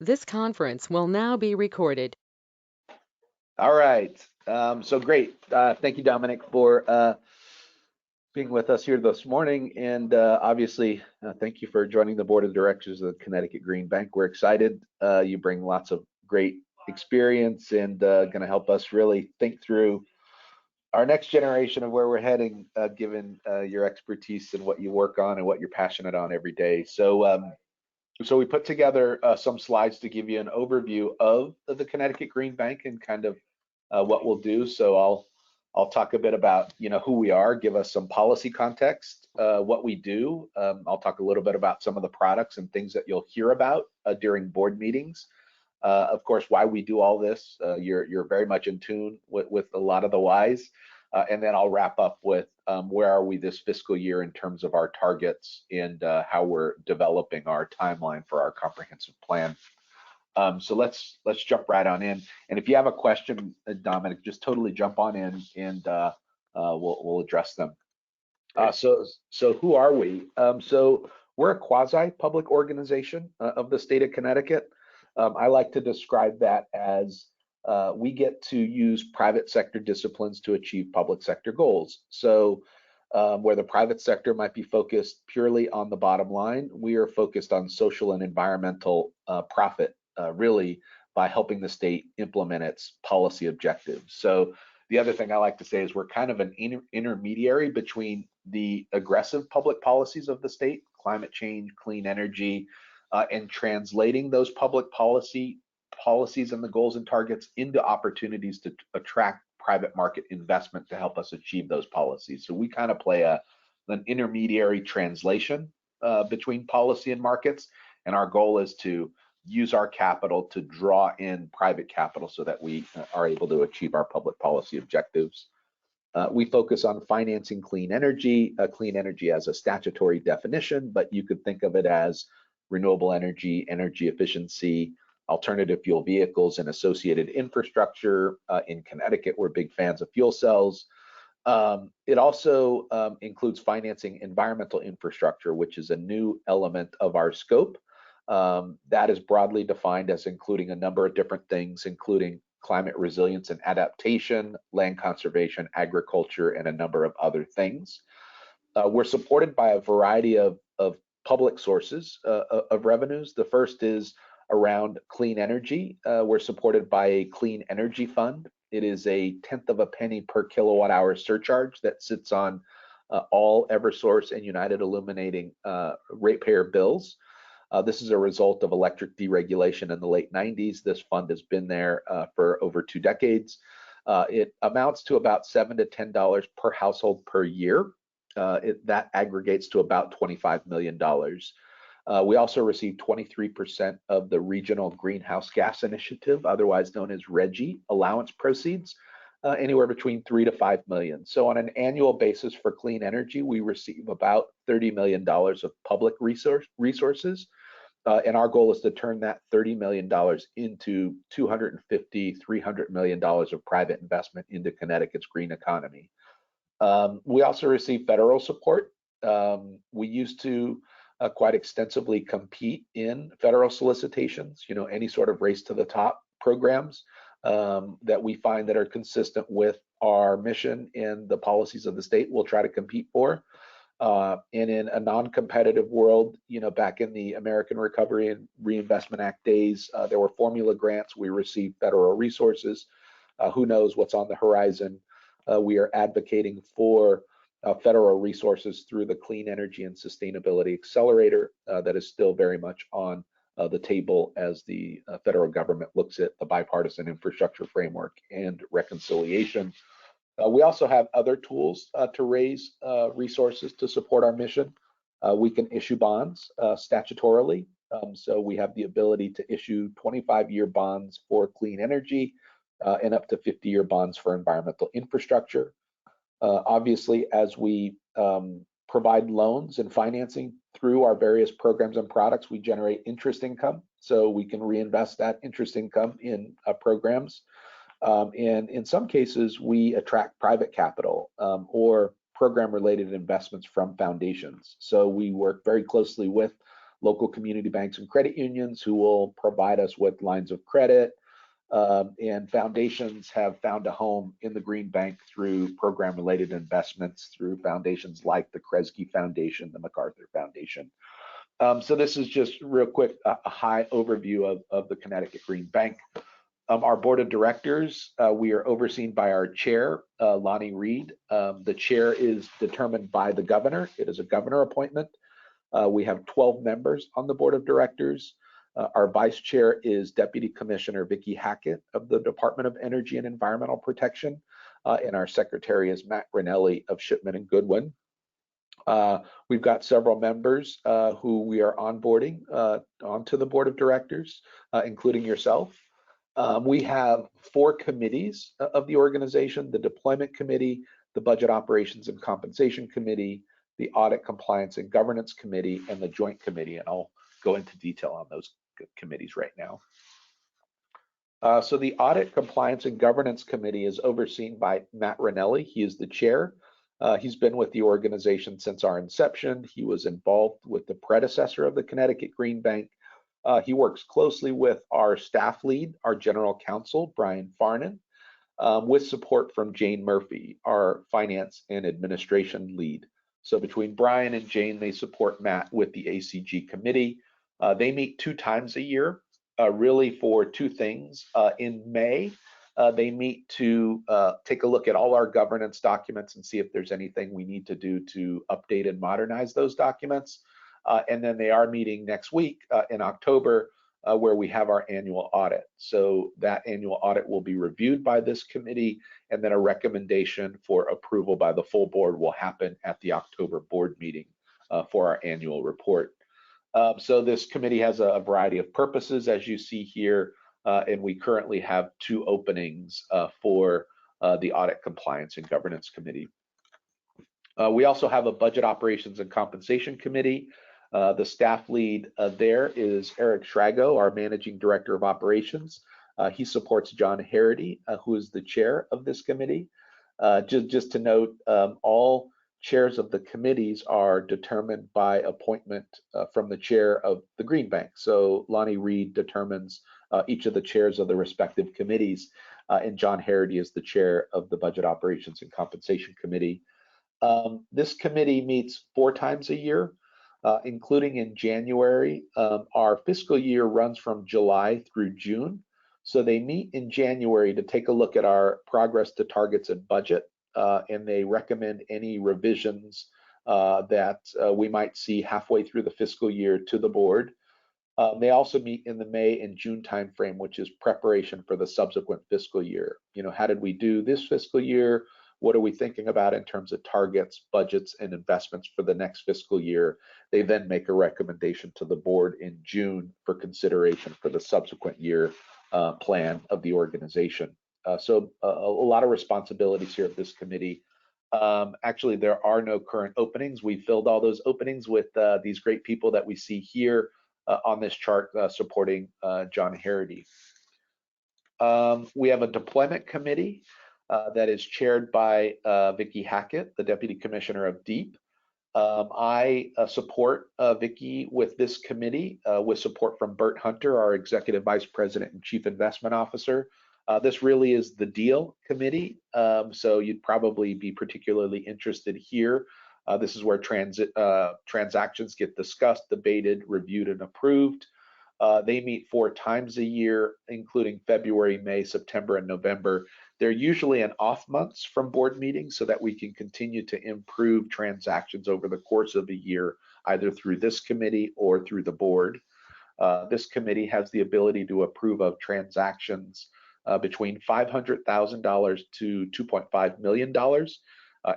This conference will now be recorded. All right. So great. Thank you, Dominic, for being with us here this morning. And obviously, thank you for joining the board of directors of the Connecticut Greenback. We're excited. You bring lots of great experience and going to help us really think through our next generation of where we're heading, given your expertise and what you work on and what you're passionate on every day. So we put together some slides to give you an overview of the Connecticut Green Bank and kind of what we'll do. So I'll talk a bit about who we are, give us some policy context, what we do. I'll talk a little bit about some of the products and things that you'll hear about during board meetings. Of course, why we do all this. You're very much in tune with a lot of the whys. And then I'll wrap up with where are we this fiscal year in terms of our targets and how we're developing our timeline for our comprehensive plan. So let's jump right on in. And if you have a question, Dominic, just totally jump on in and we'll address them. So who are we? So we're a quasi-public organization of the state of Connecticut. I like to describe that as we get to use private sector disciplines to achieve public sector goals. So where the private sector might be focused purely on the bottom line, we are focused on social and environmental profit, really by helping the state implement its policy objectives. So the other thing I like to say is we're kind of an intermediary between the aggressive public policies of the state, climate change, clean energy, and translating those public policies and the goals and targets into opportunities to attract private market investment to help us achieve those policies. So we kind of play an intermediary translation between policy and markets, and our goal is to use our capital to draw in private capital so that we are able to achieve our public policy objectives. We focus on financing clean energy as a statutory definition, but you could think of it as renewable energy, energy efficiency, alternative fuel vehicles, and associated infrastructure. In Connecticut, we're big fans of fuel cells. It also includes financing environmental infrastructure, which is a new element of our scope. That is broadly defined as including a number of different things, including climate resilience and adaptation, land conservation, agriculture, and a number of other things. We're supported by a variety of public sources of revenues. The first is around clean energy. We're supported by a clean energy fund. It is a 1/10 of a penny per kilowatt hour surcharge that sits on all Eversource and United Illuminating ratepayer bills. This is a result of electric deregulation in the late 90s. This fund has been there for over 2 decades. It amounts to about $7 to $10 per household per year. That aggregates to about $25 million. We also receive 23% of the Regional Greenhouse Gas Initiative, otherwise known as RGGI, allowance proceeds, anywhere between 3 to 5 million. So on an annual basis for clean energy, we receive about $30 million of public resources. And our goal is to turn that $30 million into $250, $300 million of private investment into Connecticut's green economy. We also receive federal support. We used to quite extensively compete in federal solicitations, any sort of race to the top programs that we find that are consistent with our mission and the policies of the state, we'll try to compete for. And in a non-competitive world, back in the American Recovery and Reinvestment Act days, there were formula grants. We received federal resources. Who knows what's on the horizon? We are advocating for federal resources through the Clean Energy and Sustainability Accelerator that is still very much on the table as the federal government looks at the bipartisan infrastructure framework and reconciliation. We also have other tools to raise resources to support our mission. We can issue bonds statutorily. So we have the ability to issue 25-year bonds for clean energy and up to 50-year bonds for environmental infrastructure. Obviously, as we provide loans and financing through our various programs and products, we generate interest income. So we can reinvest that interest income in programs. And in some cases, we attract private capital or program-related investments from foundations. So we work very closely with local community banks and credit unions who will provide us with lines of credit, and foundations have found a home in the Green Bank through program-related investments through foundations like the Kresge Foundation, the MacArthur Foundation. So this is just real quick, a high overview of the Connecticut Green Bank. Our board of directors, we are overseen by our chair, Lonnie Reed. The chair is determined by the governor. It is a governor appointment. We have 12 members on the board of directors. Our vice chair is Deputy Commissioner Vicki Hackett of the Department of Energy and Environmental Protection, and our secretary is Matt Granelli of Shipman and Goodwin. We've got several members who we are onboarding onto the board of directors, including yourself. We have 4 committees of the organization: the Deployment Committee, the Budget Operations and Compensation Committee, the Audit, Compliance and Governance Committee, and the Joint Committee, and I'll go into detail on those committees right now. So the Audit, Compliance and Governance Committee is overseen by Matt Ranelli. He is the chair. He's been with the organization since our inception. He was involved with the predecessor of the Connecticut Green Bank. He works closely with our staff lead, our general counsel, Brian Farnan, with support from Jane Murphy, our finance and administration lead. So between Brian and Jane, they support Matt with the ACG committee. They meet 2 times a year, really for 2 things. In May, they meet to take a look at all our governance documents and see if there's anything we need to do to update and modernize those documents. And then they are meeting next week in October, where we have our annual audit. So that annual audit will be reviewed by this committee, and then a recommendation for approval by the full board will happen at the October board meeting for our annual report. So this committee has a variety of purposes, as you see here, and we currently have 2 openings for the Audit, Compliance and Governance Committee. We also have a Budget Operations and Compensation Committee. The staff lead there is Eric Schrago, our Managing Director of Operations. He supports John Harity, who is the chair of this committee. Just to note, all chairs of the committees are determined by appointment from the chair of the Green Bank. So Lonnie Reed determines each of the chairs of the respective committees, and John Harity is the chair of the Budget Operations and Compensation Committee. This committee meets 4 times a year, including in January. Our fiscal year runs from July through June. So they meet in January to take a look at our progress to targets and budget, and they recommend any revisions that we might see halfway through the fiscal year to the board. They also meet in the May and June timeframe, which is preparation for the subsequent fiscal year. You know, how did we do this fiscal year? What are we thinking about in terms of targets, budgets, and investments for the next fiscal year? They then make a recommendation to the board in June for consideration for the subsequent year plan of the organization. So a lot of responsibilities here of this committee. Actually, there are no current openings. We filled all those openings with these great people that we see here on this chart supporting John Harity. We have a deployment committee that is chaired by Vicki Hackett, the Deputy Commissioner of DEEP. I support Vicki with this committee with support from Bert Hunter, our Executive Vice President and Chief Investment Officer. This really is the deal committee, so you'd probably be particularly interested here. This is where transactions get discussed, debated, reviewed, and approved. They meet 4 times a year, including February, May, September, and November. They're usually in off months from board meetings so that we can continue to improve transactions over the course of a year, either through this committee or through the board. This committee has the ability to approve of transactions between $500,000 to $2.5 million.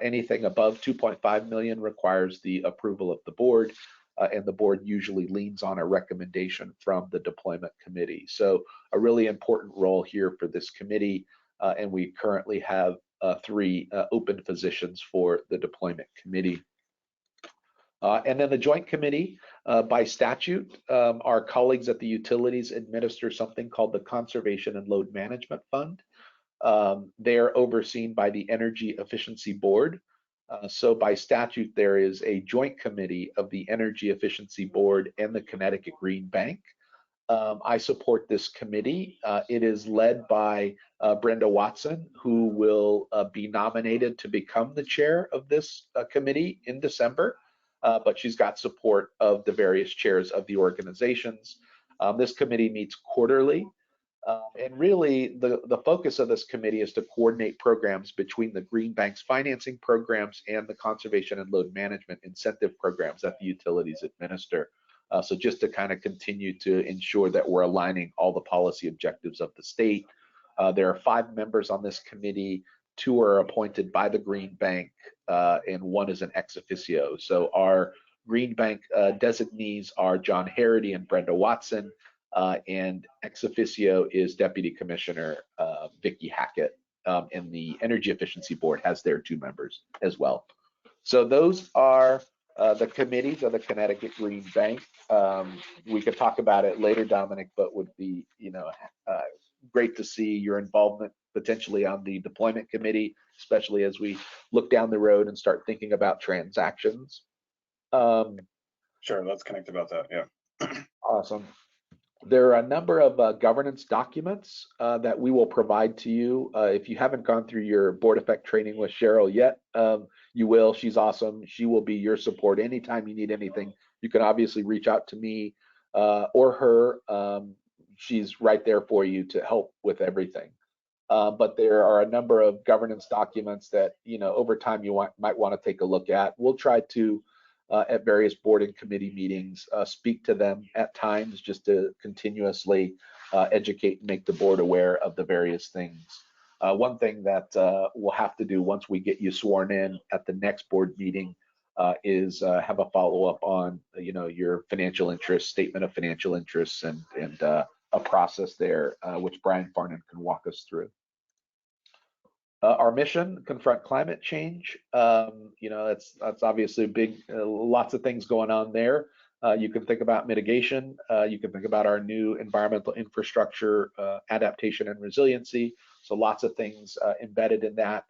Anything above $2.5 million requires the approval of the board, and the board usually leans on a recommendation from the deployment committee. So a really important role here for this committee, and we currently have 3 open positions for the deployment committee. And then the joint committee, by statute, our colleagues at the utilities administer something called the Conservation and Load Management Fund. They are overseen by the Energy Efficiency Board. So by statute, there is a joint committee of the Energy Efficiency Board and the Connecticut Green Bank. I support this committee. It is led by Brenda Watson, who will be nominated to become the chair of this committee in December, but she's got support of the various chairs of the organizations. This committee meets quarterly. And really, the focus of this committee is to coordinate programs between the Green Bank's financing programs and the conservation and load management incentive programs that the utilities administer. So just to kind of continue to ensure that we're aligning all the policy objectives of the state. There are 5 members on this committee. 2 are appointed by the Green Bank, and 1 is an ex officio. So our Green Bank designees are John Harity and Brenda Watson. And ex officio is Deputy Commissioner Vicki Hackett, and the Energy Efficiency Board has their 2 members as well. So those are the committees of the Connecticut Green Bank. We could talk about it later, Dominic, but would be great to see your involvement potentially on the deployment committee, especially as we look down the road and start thinking about transactions. Sure, let's connect about that. Yeah. Awesome. There are a number of governance documents that we will provide to you. If you haven't gone through your Board Effect training with Cheryl yet, you will. She's awesome. She will be your support anytime you need anything. You can obviously reach out to me or her. She's right there for you to help with everything. But there are a number of governance documents that, over time you might want to take a look at. We'll try to at various board and committee meetings, speak to them at times just to continuously educate and make the board aware of the various things. One thing that we'll have to do once we get you sworn in at the next board meeting is have a follow-up on your financial interest, statement of financial interests, and a process there, which Brian Farnan can walk us through. Our mission, confront climate change. That's obviously big, lots of things going on there. You can think about mitigation. You can think about our new environmental infrastructure, adaptation and resiliency. So lots of things embedded in that.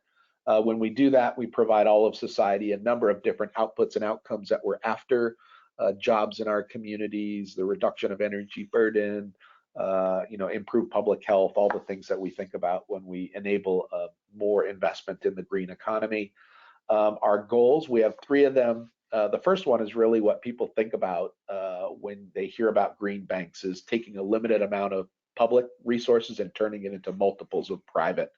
When we do that, we provide all of society a number of different outputs and outcomes that we're after. Jobs in our communities, the reduction of energy burden, improve public health, all the things that we think about when we enable more investment in the green economy. Our goals, we have 3 of them. The first one is really what people think about when they hear about green banks, is taking a limited amount of public resources and turning it into multiples of private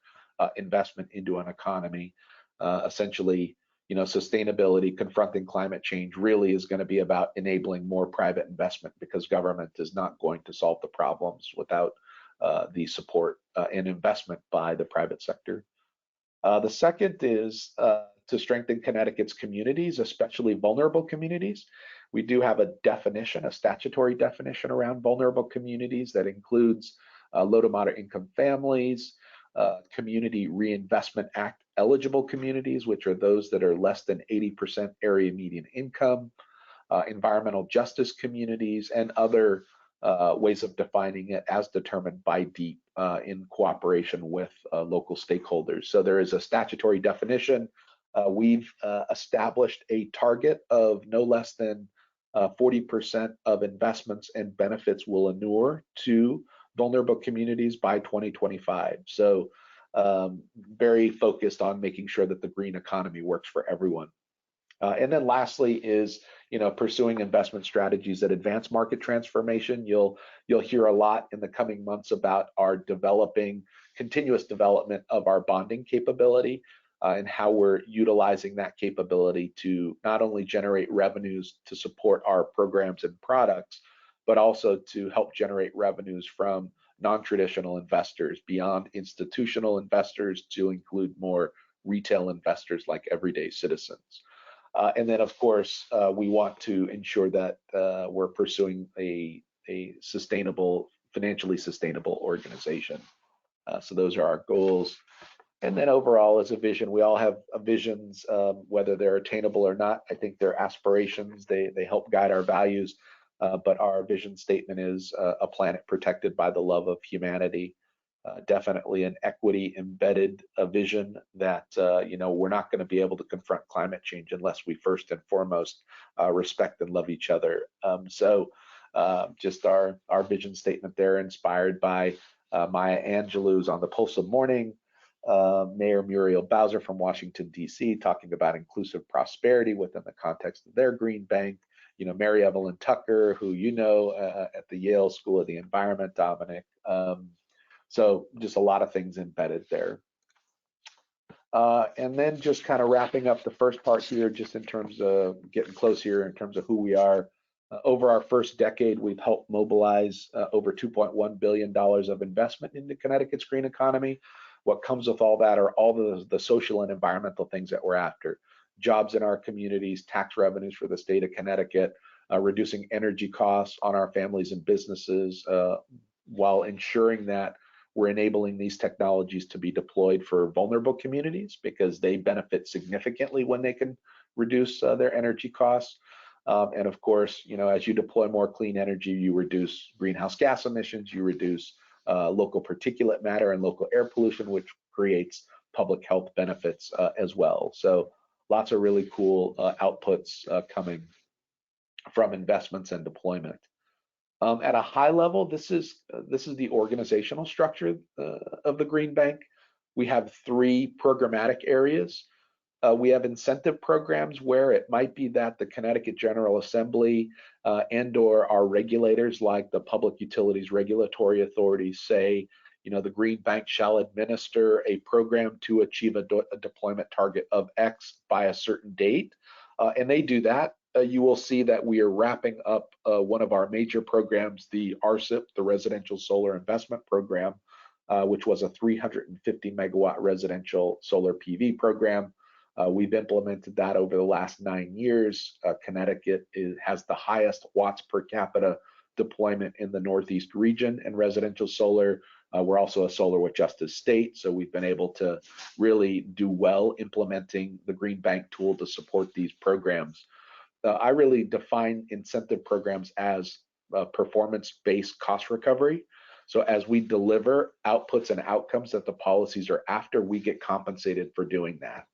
investment into an economy. Essentially, sustainability, confronting climate change really is going to be about enabling more private investment, because government is not going to solve the problems without the support and investment by the private sector. The second is to strengthen Connecticut's communities, especially vulnerable communities. We do have a definition, a statutory definition around vulnerable communities that includes low to moderate income families, Community Reinvestment Act eligible communities, which are those that are less than 80% area median income, environmental justice communities, and other ways of defining it as determined by DEEP in cooperation with local stakeholders. So there is a statutory definition. We've established a target of no less than 40% of investments and benefits will inure to vulnerable communities by 2025. So very focused on making sure that the green economy works for everyone. And then lastly is, pursuing investment strategies that advance market transformation. You'll hear a lot in the coming months about our continuous development of our bonding capability and how we're utilizing that capability to not only generate revenues to support our programs and products, but also to help generate revenues from non-traditional investors beyond institutional investors to include more retail investors like everyday citizens. And then, of course, we want to ensure that we're pursuing a sustainable, financially sustainable organization. So those are our goals. And then overall, as a vision, we all have visions, whether they're attainable or not. I think they're aspirations. They help guide our values. But our vision statement is a planet protected by the love of humanity. definitely an equity embedded vision that we're not going to be able to confront climate change unless we first and foremost respect and love each other. Just our vision statement there, inspired by Maya Angelou's On the Pulse of Morning, Mayor Muriel Bowser from Washington, D.C., talking about inclusive prosperity within the context of their green bank. Mary Evelyn Tucker, who at the Yale School of the Environment, Dominic. So just a lot of things embedded there. And then just kind of wrapping up the first part here, just in terms of getting close here, in terms of who we are. Over our first decade, we've helped mobilize over $2.1 billion of investment into Connecticut's green economy. What comes with all that are all the social and environmental things that we're after. Jobs in our communities, tax revenues for the state of Connecticut, reducing energy costs on our families and businesses, while ensuring that we're enabling these technologies to be deployed for vulnerable communities because they benefit significantly when they can reduce their energy costs. And of course, as you deploy more clean energy, you reduce greenhouse gas emissions, you reduce local particulate matter and local air pollution, which creates public health benefits as well. So lots of really cool outputs coming from investments and deployment. At a high level, this is the organizational structure of the Green Bank. We have 3 programmatic areas. We have incentive programs where it might be that the Connecticut General Assembly and/or our regulators, like the Public Utilities Regulatory Authority, say, the Green Bank shall administer a program to achieve a deployment target of X by a certain date, and they do that. You will see that we are wrapping up one of our major programs, the RSIP, the Residential Solar Investment Program, which was a 350 megawatt residential solar PV program. We've implemented that over the last 9 years. Connecticut has the highest watts per capita deployment in the Northeast region in residential solar. We're also a solar adjusted state, so we've been able to really do well implementing the Green Bank tool to support these programs. I really define incentive programs as performance-based cost recovery. So as we deliver outputs and outcomes that the policies are after, we get compensated for doing that.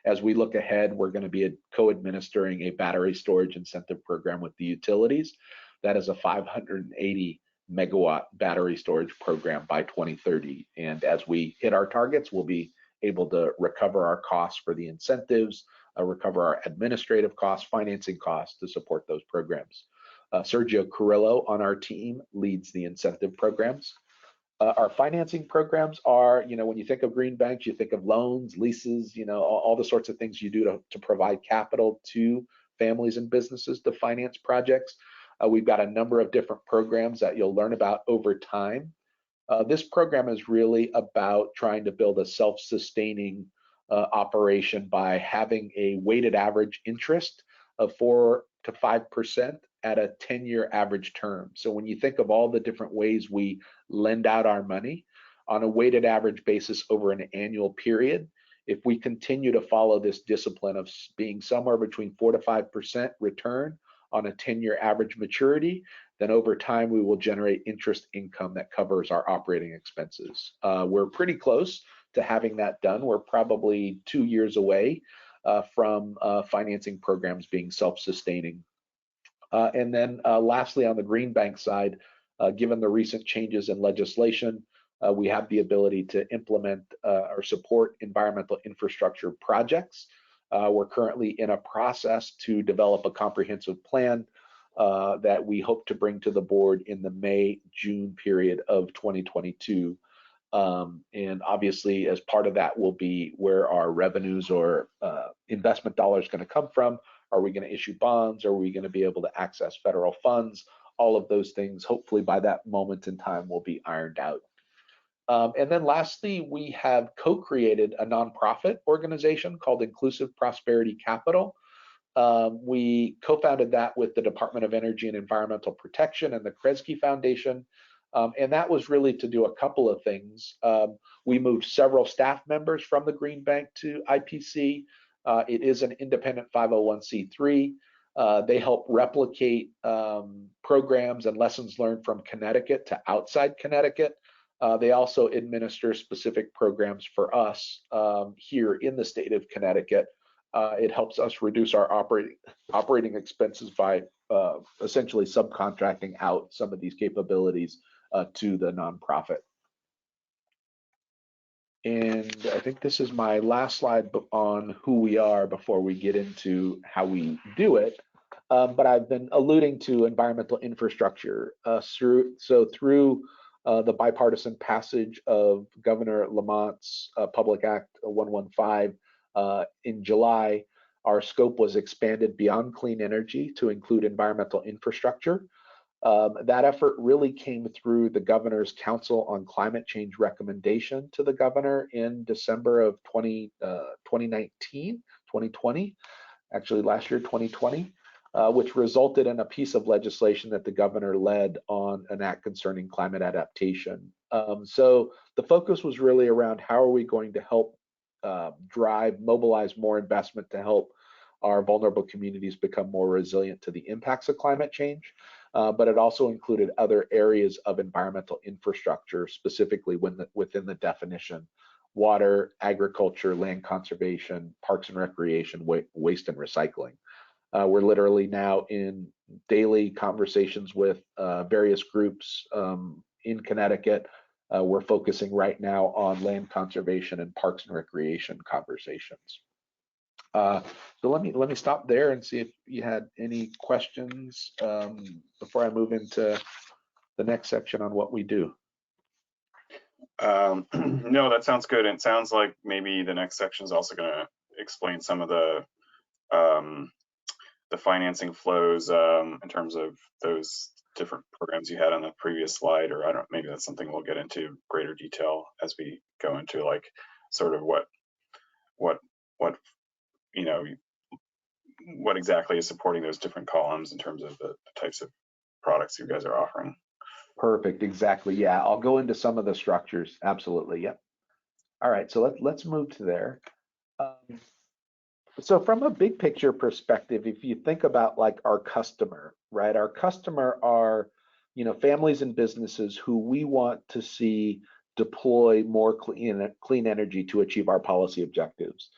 As we look ahead, we're going to be co-administering a battery storage incentive program with the utilities. That is a 580 megawatt battery storage program by 2030. And as we hit our targets, we'll be able to recover our costs for the incentives, recover our administrative costs, financing costs to support those programs. Sergio Carrillo on our team leads the incentive programs. Our financing programs are, when you think of green banks, you think of loans, leases, all the sorts of things you do to provide capital to families and businesses to finance projects. We've got a number of different programs that you'll learn about over time. This program is really about trying to build a self-sustaining operation by having a weighted average interest of 4 to 5% at a 10-year average term. So when you think of all the different ways we lend out our money on a weighted average basis over an annual period, if we continue to follow this discipline of being somewhere between 4 to 5% return on a 10-year average maturity, then over time we will generate interest income that covers our operating expenses. We're pretty close to having that done. We're probably 2 years away from financing programs being self-sustaining. And then lastly, on the Green Bank side, given the recent changes in legislation, we have the ability to implement or support environmental infrastructure projects. We're currently in a process to develop a comprehensive plan that we hope to bring to the board in the May-June period of 2022. And obviously, as part of that will be where our revenues or investment dollars going to come from. Are we going to issue bonds? Are we going to be able to access federal funds? All of those things, hopefully by that moment in time, will be ironed out. And then lastly, we have co-created a nonprofit organization called Inclusive Prosperity Capital. We co-founded that with the Department of Energy and Environmental Protection and the Kresge Foundation. And that was really to do a couple of things. We moved several staff members from the Green Bank to IPC. It is an independent 501c3. They help replicate programs and lessons learned from Connecticut to outside Connecticut. They also administer specific programs for us here in the state of Connecticut. It helps us reduce our operating expenses by essentially subcontracting out some of these capabilities to the nonprofit. And I think this is my last slide on who we are before we get into how we do it. But I've been alluding to environmental infrastructure through the bipartisan passage of Governor Lamont's Public Act 115 in July. Our scope was expanded beyond clean energy to include environmental infrastructure. That effort really came through the Governor's Council on Climate Change recommendation to the governor in December of 2020, actually last year, 2020, which resulted in a piece of legislation that the governor led on an act concerning climate adaptation. So the focus was really around how are we going to help mobilize more investment to help our vulnerable communities become more resilient to the impacts of climate change. But it also included other areas of environmental infrastructure, specifically within the definition: water, agriculture, land conservation, parks and recreation, waste and recycling. We're literally now in daily conversations with various groups in Connecticut. We're focusing right now on land conservation and parks and recreation conversations. So let me stop there and see if you had any questions before I move into the next section on what we do. No, that sounds good. And it sounds like maybe the next section is also going to explain some of the financing flows in terms of those different programs you had on the previous slide, or I don't, maybe that's something we'll get into greater detail as we go into like sort of what you know, what exactly is supporting those different columns in terms of the types of products you guys are offering. Perfect, exactly. Yeah, I'll go into some of the structures. Absolutely, yep. All right, so let's move to there. So from a big picture perspective, if you think about like our customer, right? Our customer are, families and businesses who we want to see deploy more clean energy to achieve our policy objectives.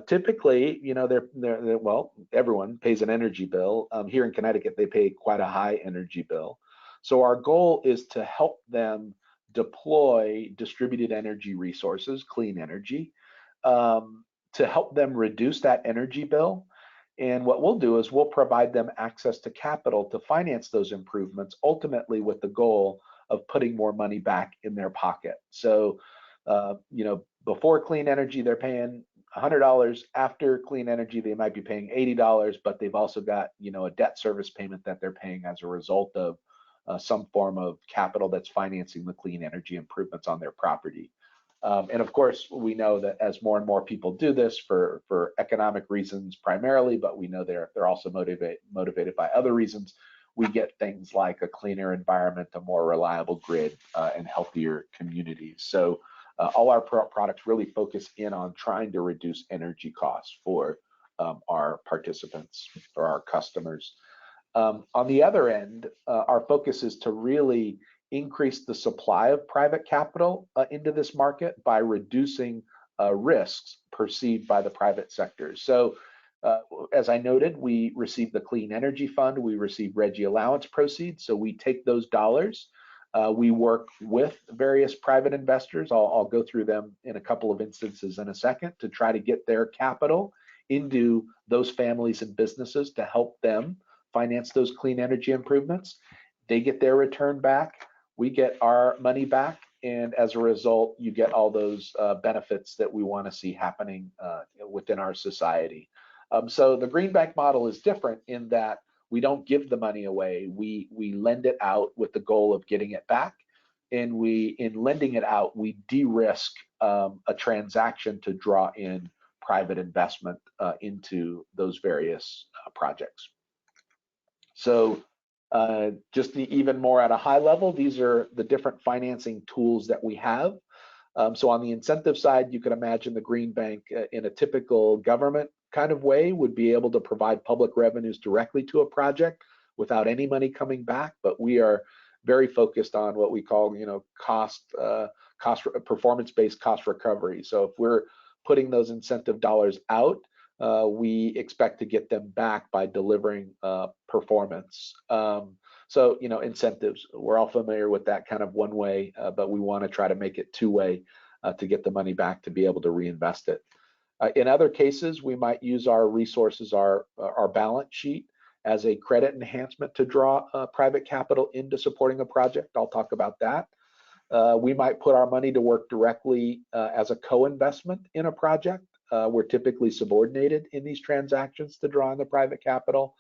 Typically, well, everyone pays an energy bill. Here in Connecticut, they pay quite a high energy bill. So our goal is to help them deploy distributed energy resources, clean energy, to help them reduce that energy bill. And what we'll do is we'll provide them access to capital to finance those improvements, ultimately with the goal of putting more money back in their pocket. So, before clean energy, they're paying $100. After clean energy, they might be paying $80, but they've also got, a debt service payment that they're paying as a result of some form of capital that's financing the clean energy improvements on their property. And of course, we know that as more and more people do this for economic reasons primarily, but we know they're also motivated by other reasons, we get things like a cleaner environment, a more reliable grid, and healthier communities. So all our products really focus in on trying to reduce energy costs for our participants or our customers. On the other end, our focus is to really increase the supply of private capital into this market by reducing risks perceived by the private sector. So as I noted, we receive the Clean Energy Fund, we receive Reggie allowance proceeds. So we take those dollars, we work with various private investors. I'll go through them in a couple of instances in a second to try to get their capital into those families and businesses to help them finance those clean energy improvements. They get their return back, we get our money back, and as a result, you get all those benefits that we want to see happening within our society. So the Greenback model is different in that we don't give the money away. We lend it out with the goal of getting it back, and in lending it out, we de-risk a transaction to draw in private investment into those various projects. So just even more at a high level, these are the different financing tools that we have. So on the incentive side, you can imagine the Green Bank in a typical government kind of way would be able to provide public revenues directly to a project without any money coming back. But we are very focused on what we call, performance-based cost recovery. So if we're putting those incentive dollars out, we expect to get them back by delivering performance. So, incentives, we're all familiar with that kind of one way, but we want to try to make it two-way to get the money back to be able to reinvest it. In other cases, we might use our resources, our balance sheet, as a credit enhancement to draw private capital into supporting a project. I'll talk about that. We might put our money to work directly as a co-investment in a project. We're typically subordinated in these transactions to draw on the private capital.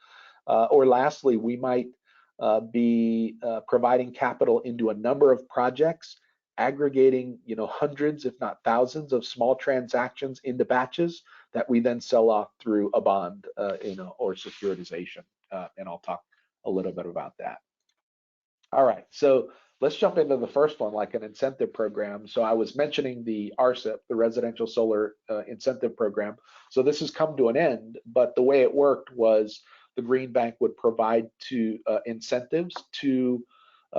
Or lastly, we might be providing capital into a number of projects, aggregating, hundreds, if not thousands, of small transactions into batches that we then sell off through a bond, or securitization. And I'll talk a little bit about that. All right, so let's jump into the first one, like an incentive program. So I was mentioning the RSIP, the Residential Solar Incentive Program. So this has come to an end, but the way it worked was the Greenback would provide incentives to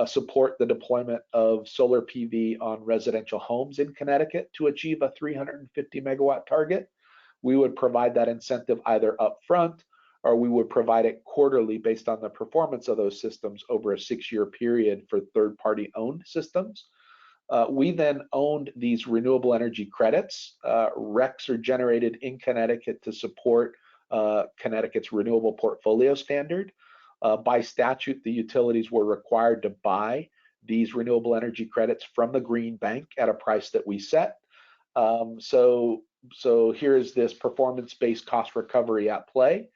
support the deployment of solar PV on residential homes in Connecticut to achieve a 350 megawatt target. We would provide that incentive either upfront, or we would provide it quarterly based on the performance of those systems over a 6-year period for third-party owned systems. We then owned these renewable energy credits. RECs are generated in Connecticut to support Connecticut's renewable portfolio standard. By statute, the utilities were required to buy these renewable energy credits from the Greenback at a price that we set. So here's this performance-based cost recovery at play.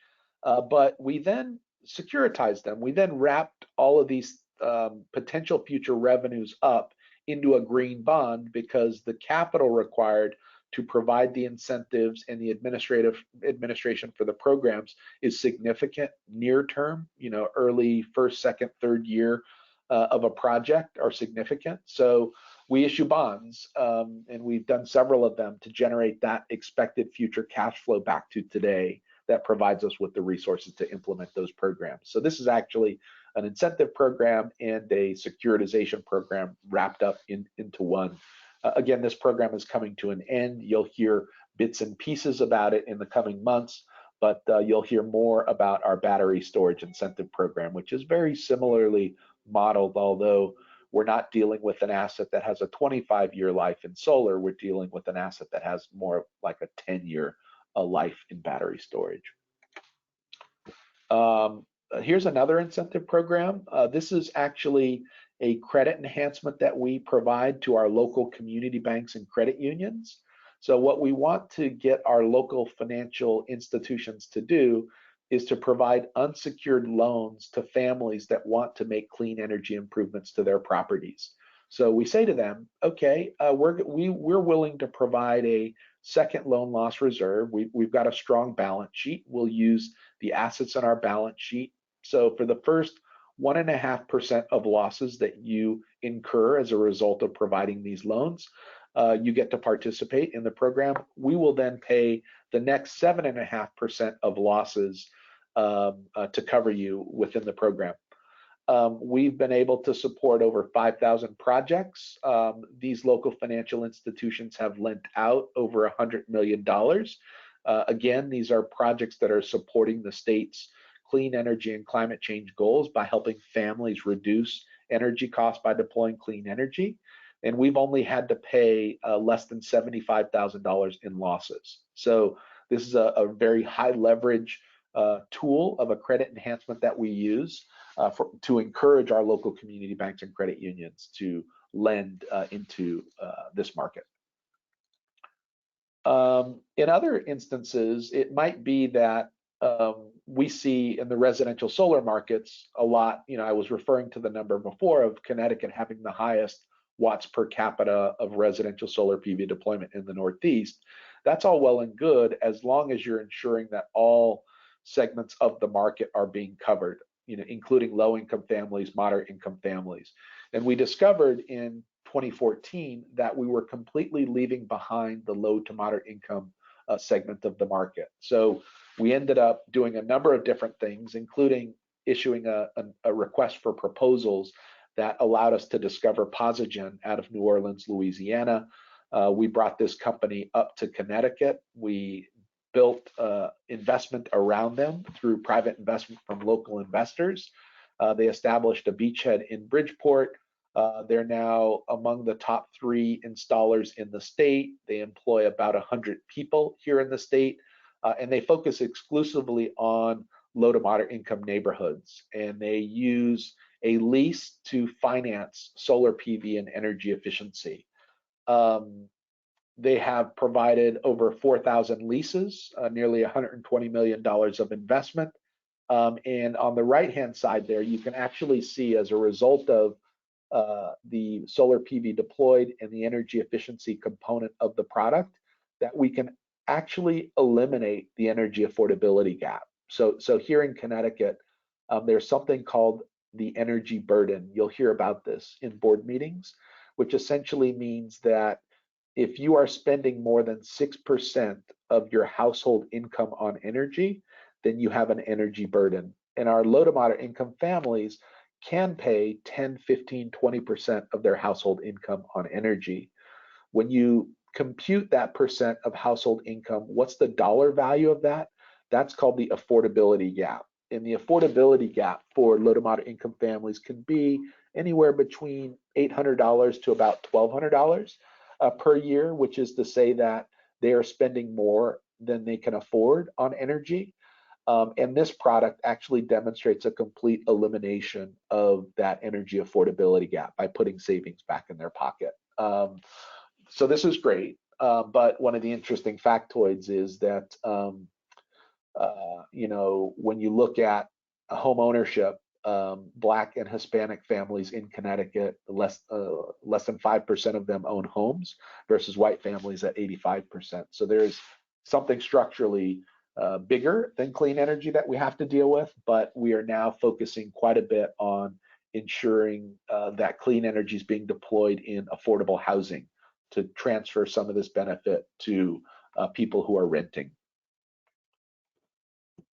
But we then securitized them. We then wrapped all of these potential future revenues up into a green bond, because the capital required to provide the incentives and the administration for the programs is significant near term. Early first, second, third year of a project are significant. So we issue bonds, and we've done several of them to generate that expected future cash flow back to today that provides us with the resources to implement those programs. So this is actually an incentive program and a securitization program wrapped up into one. Again, this program is coming to an end. You'll hear bits and pieces about it in the coming months, but you'll hear more about our battery storage incentive program, which is very similarly modeled, although we're not dealing with an asset that has a 25-year life in solar. We're dealing with an asset that has more like a 10-year life in battery storage. Here's another incentive program. This is actually a credit enhancement that we provide to our local community banks and credit unions. So what we want to get our local financial institutions to do is to provide unsecured loans to families that want to make clean energy improvements to their properties. So we say to them, okay, we're willing to provide a second loan loss reserve. We've got a strong balance sheet. We'll use the assets on our balance sheet. So for the first 1.5% of losses that you incur as a result of providing these loans, you get to participate in the program. We will then pay the next 7.5% of losses to cover you within the program. We've been able to support over 5,000 projects. These local financial institutions have lent out over $100 million. Again, these are projects that are supporting the state's clean energy and climate change goals by helping families reduce energy costs by deploying clean energy. And we've only had to pay less than $75,000 in losses. So this is a very high leverage tool of a credit enhancement that we use to encourage our local community banks and credit unions to lend into this market. In other instances, it might be that we see in the residential solar markets a lot, I was referring to the number before of Connecticut having the highest watts per capita of residential solar PV deployment in the Northeast. That's all well and good as long as you're ensuring that all segments of the market are being covered, including low-income families, moderate-income families. And we discovered in 2014 that we were completely leaving behind the low to moderate income segment of the market. So we ended up doing a number of different things, including issuing a request for proposals that allowed us to discover Posigen out of New Orleans, Louisiana. We brought this company up to Connecticut. We built investment around them through private investment from local investors. They established a beachhead in Bridgeport. They're now among the top 3 installers in the state. They employ about 100 people here in the state, and they focus exclusively on low to moderate income neighborhoods. And they use a lease to finance solar PV and energy efficiency. They have provided over 4,000 leases, nearly $120 million of investment. And on the right-hand side there, you can actually see, as a result of the solar PV deployed and the energy efficiency component of the product, that we can actually eliminate the energy affordability gap. So here in Connecticut, there's something called the energy burden. You'll hear about this in board meetings, which essentially means that if you are spending more than 6% of your household income on energy, then you have an energy burden. And our low to moderate income families can pay 10, 15, 20% of their household income on energy. When you compute that percent of household income, what's the dollar value of that? That's called the affordability gap. And the affordability gap for low to moderate income families can be anywhere between $800 to about $1,200 per year, which is to say that they are spending more than they can afford on energy. And this product actually demonstrates a complete elimination of that energy affordability gap by putting savings back in their pocket. So this is great. But one of the interesting factoids is that, when you look at home ownership, Black and Hispanic families in Connecticut, less than 5% of them own homes versus white families at 85%. So there's something structurally bigger than clean energy that we have to deal with, but we are now focusing quite a bit on ensuring that clean energy is being deployed in affordable housing to transfer some of this benefit to people who are renting.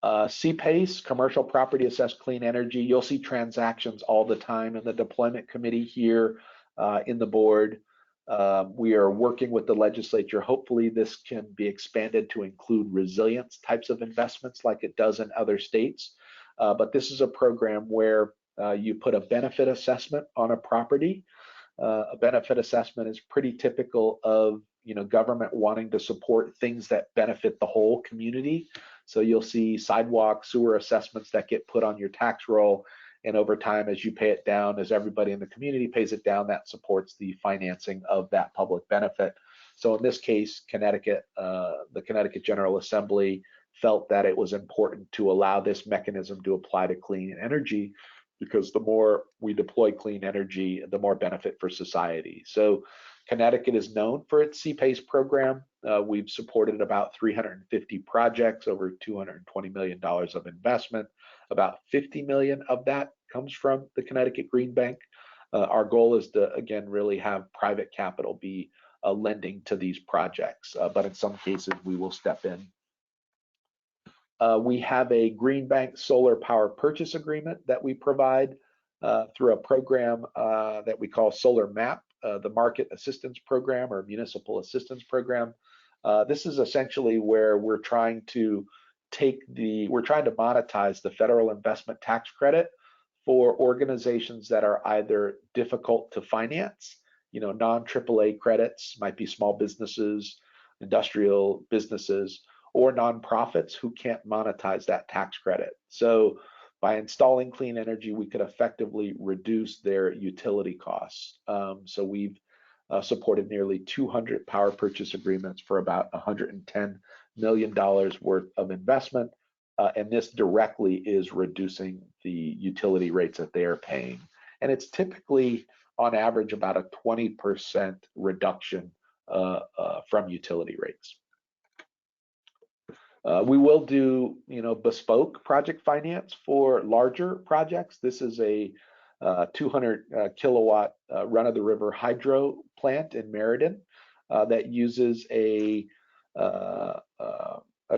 CPACE, Commercial Property Assessed Clean Energy, you'll see transactions all the time in the deployment committee here in the board. We are working with the legislature. Hopefully this can be expanded to include resilience types of investments like it does in other states. But this is a program where you put a benefit assessment on a property. A benefit assessment is pretty typical of government wanting to support things that benefit the whole community. So you'll see sidewalk, sewer assessments that get put on your tax roll, and over time, as you pay it down, as everybody in the community pays it down, that supports the financing of that public benefit. So in this case, Connecticut, the Connecticut General Assembly felt that it was important to allow this mechanism to apply to clean energy, because the more we deploy clean energy, the more benefit for society. So Connecticut is known for its CPACE program. We've supported about 350 projects, over $220 million of investment. About 50 million of that comes from the Connecticut Greenback. Our goal is to, again, really have private capital be lending to these projects, but in some cases we will step in. We have a Greenback solar power purchase agreement that we provide through a program that we call Solar MAP, the Market Assistance Program or Municipal Assistance Program. This is essentially where we're trying to monetize the federal investment tax credit for organizations that are either difficult to finance, non-AAA credits, might be small businesses, industrial businesses, or nonprofits who can't monetize that tax credit. So by installing clean energy, we could effectively reduce their utility costs. So we've supported nearly 200 power purchase agreements for about $110 million worth of investment. And this directly is reducing the utility rates that they are paying. And it's typically, on average, about a 20% reduction from utility rates. We will do, bespoke project finance for larger projects. This is a 200 kilowatt run-of-the-river hydro plant in Meriden that uses a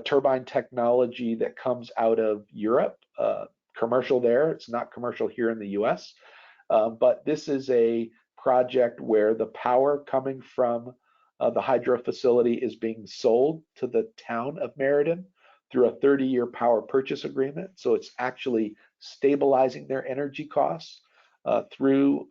turbine technology that comes out of Europe. Commercial there, it's not commercial here in the US. But this is a project where the power coming from the hydro facility is being sold to the town of Meriden through a 30-year power purchase agreement. So it's actually stabilizing their energy costs through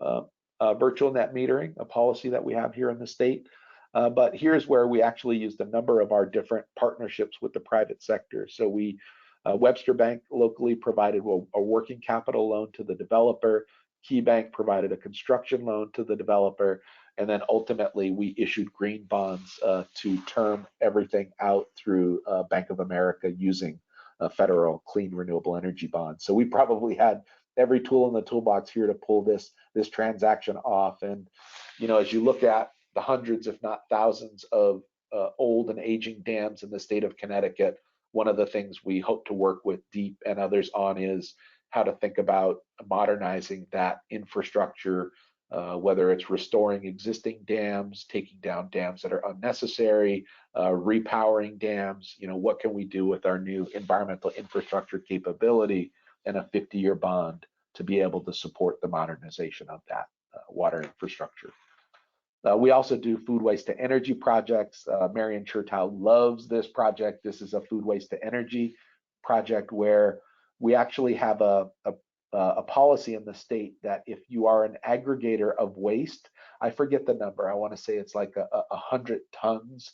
virtual net metering, a policy that we have here in the state. But here's where we actually used a number of our different partnerships with the private sector. So we, Webster Bank locally provided a working capital loan to the developer. Key Bank provided a construction loan to the developer. And then ultimately we issued green bonds to term everything out through Bank of America using federal clean renewable energy bonds. So we probably had every tool in the toolbox here to pull this transaction off. And, you know, as you look at the hundreds, if not thousands of old and aging dams in the state of Connecticut, one of the things we hope to work with DEEP and others on is how to think about modernizing that infrastructure, whether it's restoring existing dams, taking down dams that are unnecessary, repowering dams. You know, what can we do with our new environmental infrastructure capability and a 50-year bond to be able to support the modernization of that water infrastructure. We also do food waste to energy projects. Marion Chertow loves this project. This is a food waste to energy project where we actually have a policy in the state that if you are an aggregator of waste, I forget the number, I want to say it's like 100 tons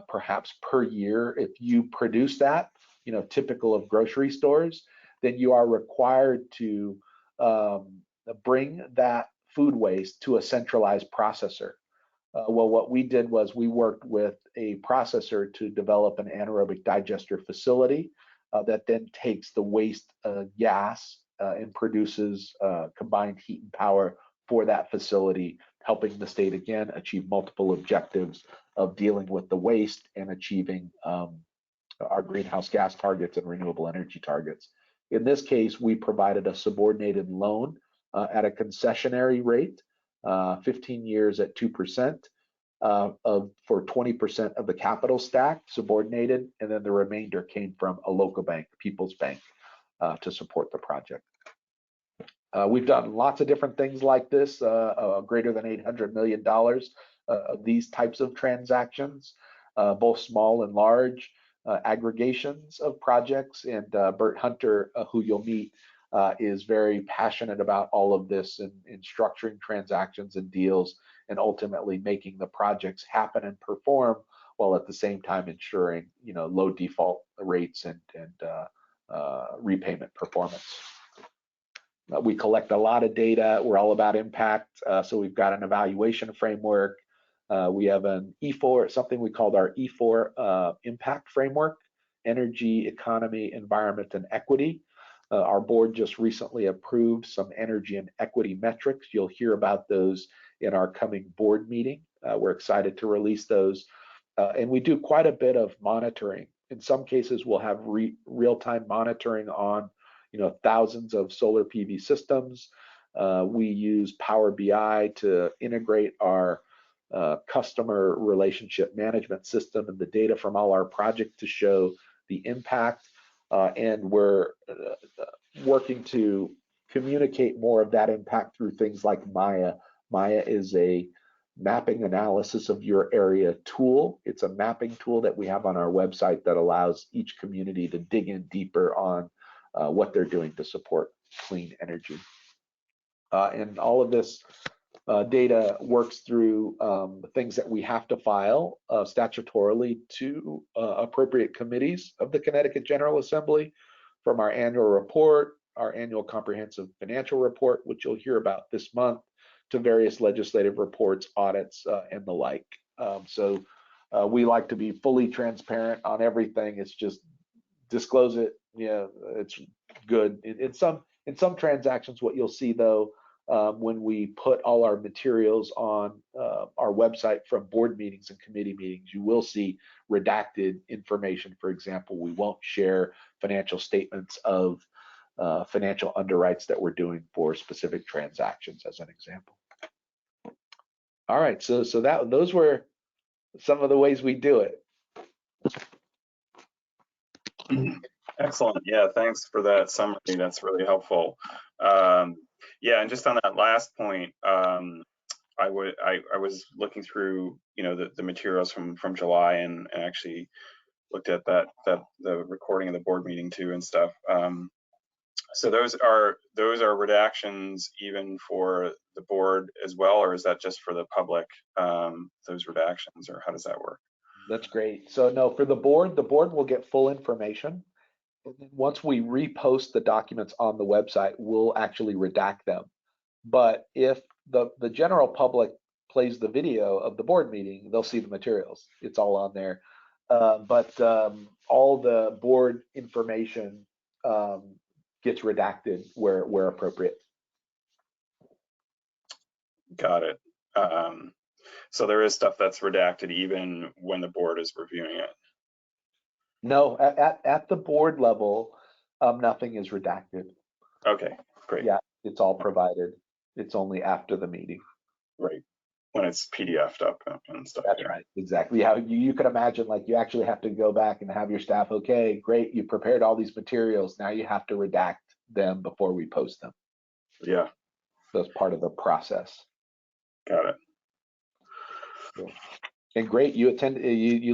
perhaps per year. If you produce that, you know, typical of grocery stores, then you are required to bring that food waste to a centralized processor. Well, what we did was we worked with a processor to develop an anaerobic digester facility that then takes the waste gas and produces combined heat and power for that facility, helping the state again achieve multiple objectives of dealing with the waste and achieving our greenhouse gas targets and renewable energy targets. In this case, we provided a subordinated loan at a concessionary rate, 15 years at 2%, for 20% of the capital stack subordinated, and then the remainder came from a local bank, People's Bank, to support the project. We've done lots of different things like this, greater than $800 million of these types of transactions, both small and large, aggregations of projects. And Bert Hunter, who you'll meet, is very passionate about all of this and structuring transactions and deals and ultimately making the projects happen and perform while at the same time ensuring, you know, low default rates and repayment performance. We collect a lot of data. We're all about impact. So we've got an evaluation framework. We have an E4, something we called our E4 impact framework: energy, economy, environment, and equity. Our board just recently approved some energy and equity metrics. You'll hear about those in our coming board meeting. We're excited to release those. And we do quite a bit of monitoring. In some cases, we'll have real-time monitoring on, you know, thousands of solar PV systems. We use Power BI to integrate our customer relationship management system and the data from all our projects to show the impact. And we're working to communicate more of that impact through things like Maya. Maya is a mapping analysis of your area tool. It's a mapping tool that we have on our website that allows each community to dig in deeper on what they're doing to support clean energy. And all of this data works through the things that we have to file statutorily to appropriate committees of the Connecticut General Assembly, from our annual report, our annual comprehensive financial report, which you'll hear about this month, to various legislative reports, audits, and the like. So we like to be fully transparent on everything. It's just disclose it. Yeah, it's good. In some transactions, what you'll see though, when we put all our materials on our website from board meetings and committee meetings, you will see redacted information. For example, we won't share financial statements of financial underwrites that we're doing for specific transactions, as an example. All right, so those were some of the ways we do it. Excellent. Yeah, thanks for that summary. That's really helpful. Yeah, and just on that last point, I was looking through, you know, the materials from July, and actually looked at the recording of the board meeting too and stuff. So those are redactions even for the board as well, or is that just for the public, those redactions, or how does that work? That's great. So no, for the board will get full information. And then once we repost the documents on the website, we'll actually redact them. But if the general public plays the video of the board meeting, they'll see the materials. It's all on there. But all the board information gets redacted where appropriate. Got it. So there is stuff that's redacted even when the board is reviewing it. No, at the board level, nothing is redacted. Okay, great. Yeah, it's all provided. It's only after the meeting. Right, when it's PDF'd up and stuff. That's right, exactly. Yeah, you could imagine, like, you actually have to go back and have your staff, okay, great, you prepared all these materials, now you have to redact them before we post them. Yeah. So it's part of the process. Got it. Cool. And great, you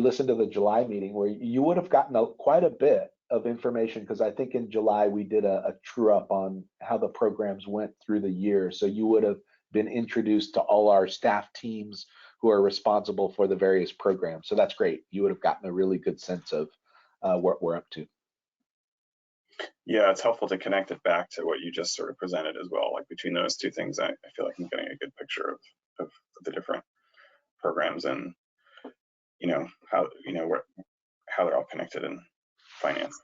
listened to the July meeting where you would have gotten quite a bit of information, because I think in July we did a true up on how the programs went through the year. So you would have been introduced to all our staff teams who are responsible for the various programs. So that's great. You would have gotten a really good sense of what we're up to. Yeah, it's helpful to connect it back to what you just sort of presented as well. Like between those two things, I feel like I'm getting a good picture of the different programs and, you know, how they're all connected in finance.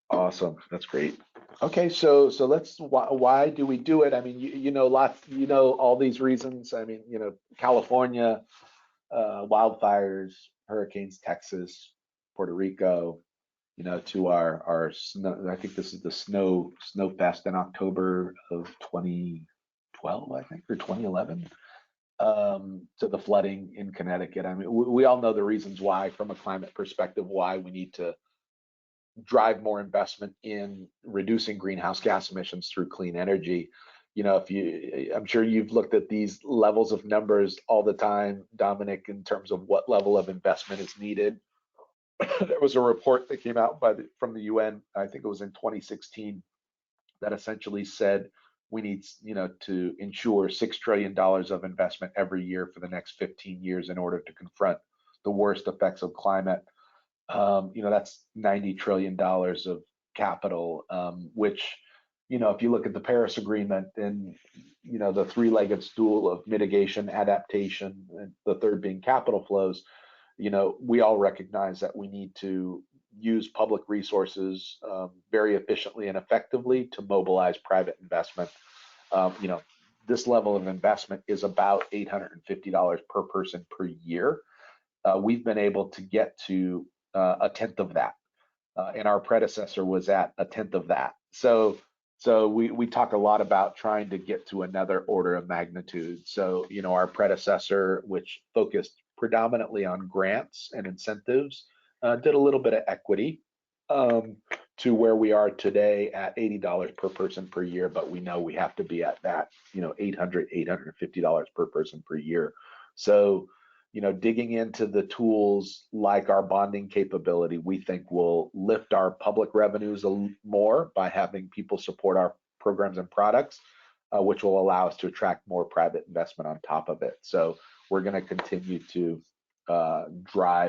Awesome, that's great. Okay, so let's, why do we do it? I mean, you know all these reasons. I mean, you know, California, wildfires, hurricanes, Texas, Puerto Rico, you know, to our snow. I think this is the snow fest in October of 2012, I think, or 2011. To the flooding in Connecticut. I mean, we all know the reasons why, from a climate perspective, why we need to drive more investment in reducing greenhouse gas emissions through clean energy. You know, I'm sure you've looked at these levels of numbers all the time, Dominic, in terms of what level of investment is needed. There was a report that came out from the UN, I think it was in 2016, that essentially said we need, you know, to ensure $6 trillion of investment every year for the next 15 years in order to confront the worst effects of climate. You know, that's $90 trillion of capital, which, you know, if you look at the Paris Agreement and, you know, the three-legged stool of mitigation, adaptation, and the third being capital flows, you know, we all recognize that we need to use public resources very efficiently and effectively to mobilize private investment. You know, this level of investment is about $850 per person per year. We've been able to get to a tenth of that, and our predecessor was at a tenth of that. So we talk a lot about trying to get to another order of magnitude. So, you know, our predecessor, which focused predominantly on grants and incentives, did a little bit of equity to where we are today at $80 per person per year, but we know we have to be at that, you know, $850 per person per year. So, you know, digging into the tools like our bonding capability, we think will lift our public revenues more by having people support our programs and products, which will allow us to attract more private investment on top of it. So we're going to continue to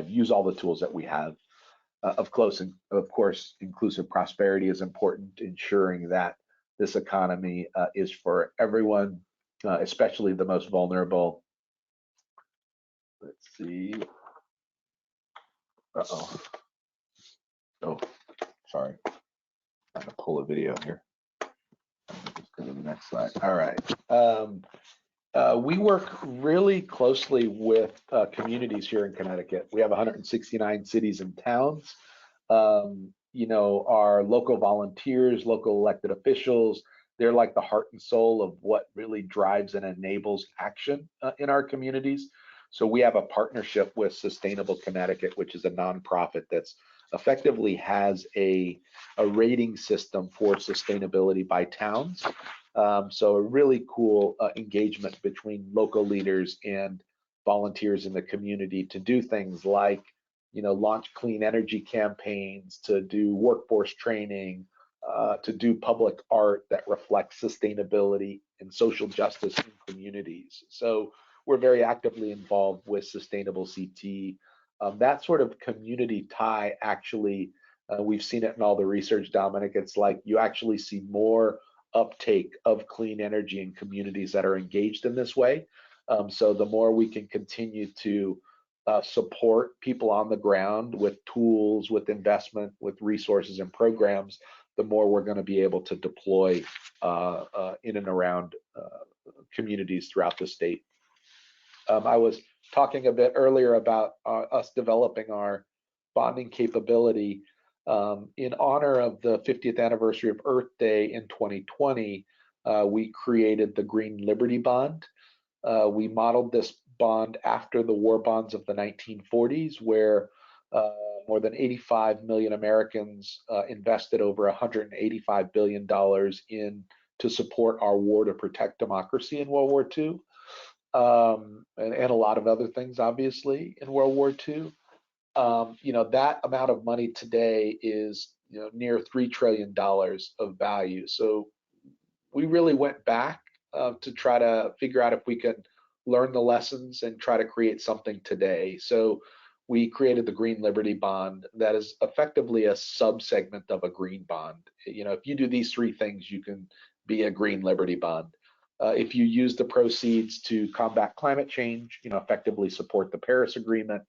use all the tools that we have. Of course, inclusive prosperity is important, ensuring that this economy is for everyone, especially the most vulnerable. Let's see. Uh-oh. Oh, sorry. I'm going to pull a video here. Let's go to the next slide. All right. We work really closely with communities here in Connecticut. We have 169 cities and towns. You know, our local volunteers, local elected officials, they're like the heart and soul of what really drives and enables action in our communities. So we have a partnership with Sustainable Connecticut, which is a nonprofit that's effectively has a rating system for sustainability by towns. So a really cool engagement between local leaders and volunteers in the community to do things like, launch clean energy campaigns, to do workforce training, to do public art that reflects sustainability and social justice in communities. So we're very actively involved with Sustainable CT. That sort of community tie actually, we've seen it in all the research, Dominic. It's like you actually see more uptake of clean energy in communities that are engaged in this way. So the more we can continue to support people on the ground with tools, with investment, with resources and programs, the more we're going to be able to deploy in and around communities throughout the state. I was talking a bit earlier about us developing our bonding capability. In honor of the 50th anniversary of Earth Day in 2020, we created the Green Liberty Bond. We modeled this bond after the war bonds of the 1940s, where more than 85 million Americans invested over $185 billion to support our war to protect democracy in World War II, and a lot of other things, obviously, in World War II. That amount of money today is near $3 trillion of value. So we really went back to try to figure out if we could learn the lessons and try to create something today. So we created the Green Liberty Bond that is effectively a subsegment of a green bond. If you do these three things, you can be a Green Liberty Bond. If you use the proceeds to combat climate change, effectively support the Paris Agreement,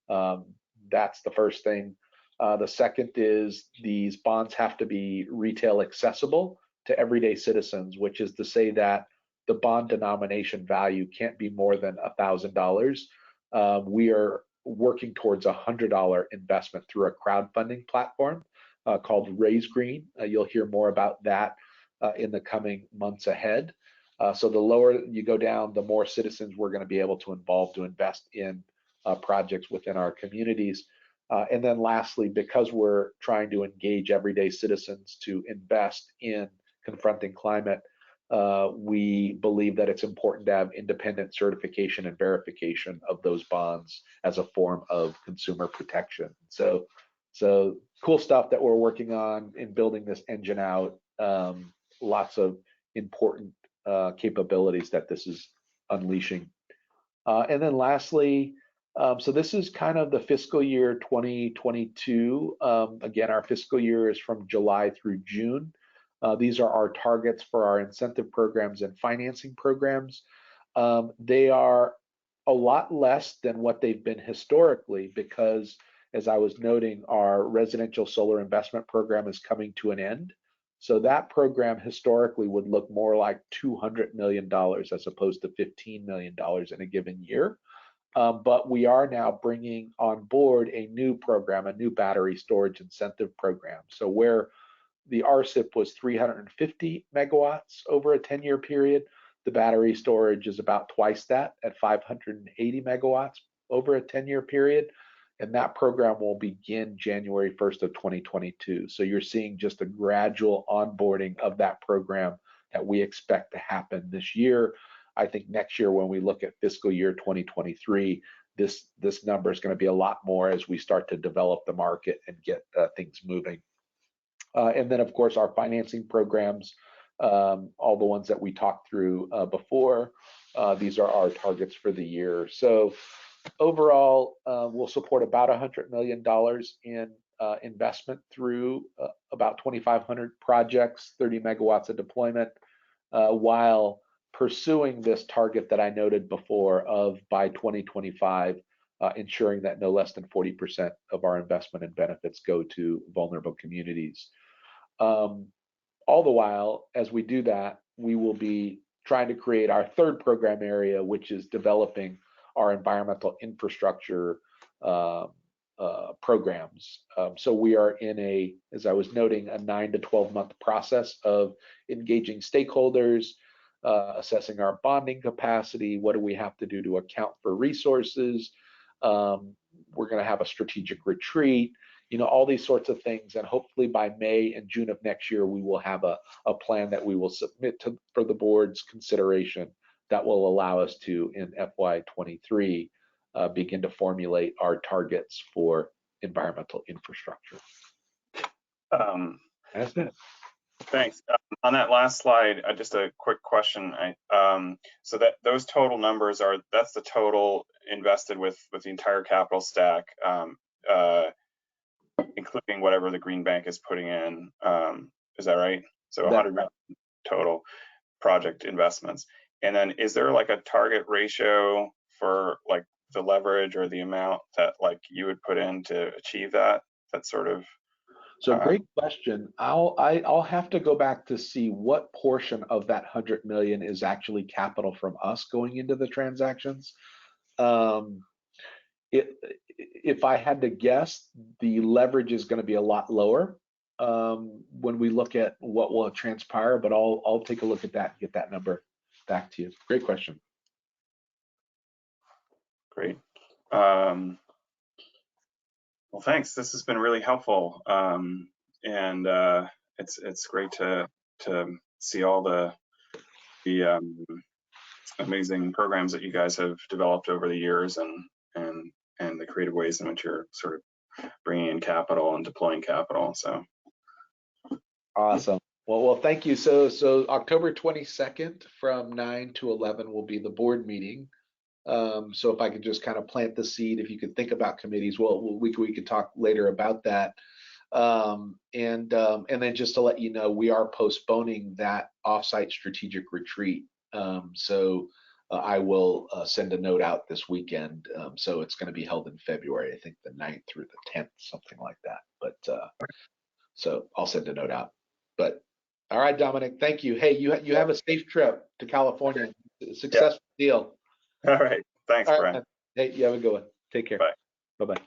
that's the first thing. The second is these bonds have to be retail accessible to everyday citizens, which is to say that the bond denomination value can't be more than $1,000. We are working towards a $100 investment through a crowdfunding platform called Raise Green. You'll hear more about that in the coming months ahead. So the lower you go down, the more citizens we're going to be able to involve to invest in projects within our communities. And then lastly, because we're trying to engage everyday citizens to invest in confronting climate, we believe that it's important to have independent certification and verification of those bonds as a form of consumer protection. So cool stuff that we're working on in building this engine out. Lots of important capabilities that this is unleashing. And then lastly, so this is kind of the fiscal year 2022. Again, our fiscal year is from July through June. These are our targets for our incentive programs and financing programs. They are a lot less than what they've been historically because, as I was noting, our residential solar investment program is coming to an end. So that program historically would look more like $200 million as opposed to $15 million in a given year. But we are now bringing on board a new program, a new battery storage incentive program. So where the RCIP was 350 megawatts over a 10-year period, the battery storage is about twice that at 580 megawatts over a 10-year period. And that program will begin January 1st of 2022. So you're seeing just a gradual onboarding of that program that we expect to happen this year. I think next year when we look at fiscal year 2023, this number is going to be a lot more as we start to develop the market and get things moving. And then, of course, our financing programs, all the ones that we talked through before, these are our targets for the year. So overall, we'll support about $100 million in investment through about 2,500 projects, 30 megawatts of deployment, while pursuing this target that I noted before of by 2025, ensuring that no less than 40% of our investment and benefits go to vulnerable communities. All the while, as we do that, we will be trying to create our third program area, which is developing our environmental infrastructure programs. So we are in as I was noting, a 9 to 12 month process of engaging stakeholders, assessing our bonding capacity. What do we have to do to account for resources? We're going to have a strategic retreat. all these sorts of things. And hopefully by May and June of next year, we will have a plan that we will submit for the board's consideration that will allow us to, in FY23, begin to formulate our targets for environmental infrastructure. That's it. Thanks. On that last slide, just a quick question. So that those total numbers that's the total invested with the entire capital stack, including whatever the Greenbank is putting in. Is that right? So 100 million total project investments. And then is there like a target ratio for like the leverage or the amount that like you would put in to achieve that sort of? So great question. I'll have to go back to see what portion of that 100 million is actually capital from us going into the transactions. If I had to guess, the leverage is going to be a lot lower when we look at what will transpire, but I'll take a look at that and get that number back to you. Great question. Great. Well, thanks. This has been really helpful, and it's great to see all the amazing programs that you guys have developed over the years, and the creative ways in which you're sort of bringing in capital and deploying capital. So awesome. Well, thank you. So October 22nd from 9 to 11 will be the board meeting. So if I could just kind of plant the seed, if you could think about committees, well, we could talk later about that. And then just to let you know, we are postponing that offsite strategic retreat. So I will send a note out this weekend. So it's going to be held in February, I think the 9th through the 10th, something like that. But so I'll send a note out. But all right, Dominic, thank you. Hey, you have a safe trip to California. Successful deal. all right, thanks, Brian. Hey, you have a good one. Take care. Bye. Bye-bye.